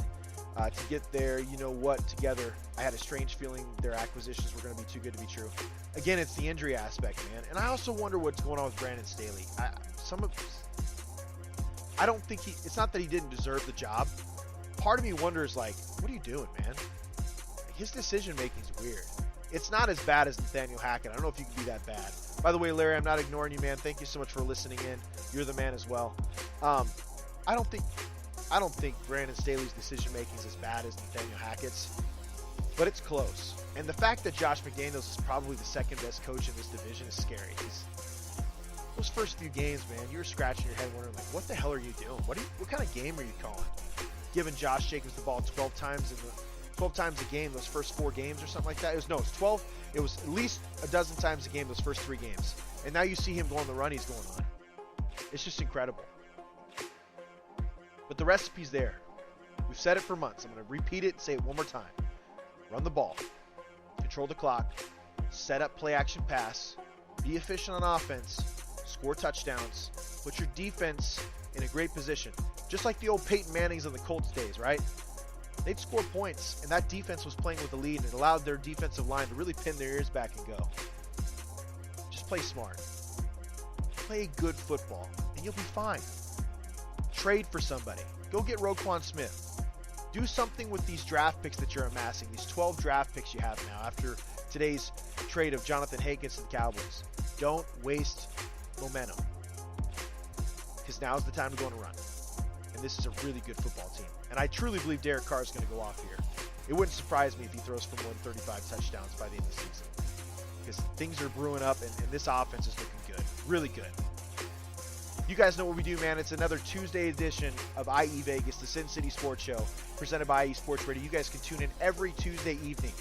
their, you know what, together. I had a strange feeling their acquisitions were going to be too good to be true. Again, it's the injury aspect, man. And I also wonder what's going on with Brandon Staley. I don't think it's not that he didn't deserve the job. Part of me wonders, like, what are you doing, man? His decision-making is weird. It's not as bad as Nathaniel Hackett. I don't know if you can be that bad. By the way, Larry, I'm not ignoring you, man. Thank you so much for listening in. You're the man as well. I don't think Brandon Staley's decision-making is as bad as Nathaniel Hackett's, but it's close. And the fact that Josh McDaniels is probably the second-best coach in this division is scary. Those first few games, man, you were scratching your head wondering, like, what the hell are you doing? What kind of game are you calling? Giving Josh Jacobs the ball 12 times a game those first 4 games or something like that. It was 12. It was at least a dozen times a game those first 3 games. And now you see him go on the run he's going on. It's just incredible. But the recipe's there. We've said it for months. I'm going to repeat it and say it one more time. Run the ball. Control the clock. Set up play-action pass. Be efficient on offense. Score touchdowns. Put your defense in a great position. Just like the old Peyton Mannings of the Colts days, right? They'd score points, and that defense was playing with the lead, and it allowed their defensive line to really pin their ears back and go. Just play smart. Play good football, and you'll be fine. Trade for somebody. Go get Roquan Smith. Do something with these draft picks that you're amassing, these 12 draft picks you have now after today's trade of Jonathan Hankins to the Cowboys. Don't waste momentum, because now's the time to go on a run. And this is a really good football team. And I truly believe Derek Carr is going to go off here. It wouldn't surprise me if he throws for more than 35 touchdowns by the end of the season, because things are brewing up, and this offense is looking good. Really good. You guys know what we do, man. It's another Tuesday edition of IE Vegas, the Sin City Sports Show, presented by IE Sports Radio. You guys can tune in every Tuesday evening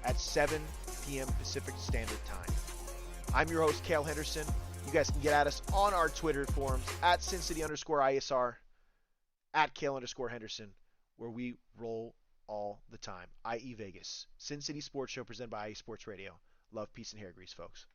at 7 p.m. Pacific Standard Time. I'm your host, Cale Henderson. You guys can get at us on our Twitter forums at SinCity_ISR, at Cale_Henderson, where we roll all the time. IE Vegas, Sin City Sports Show, presented by IE Sports Radio. Love, peace, and hair grease, folks.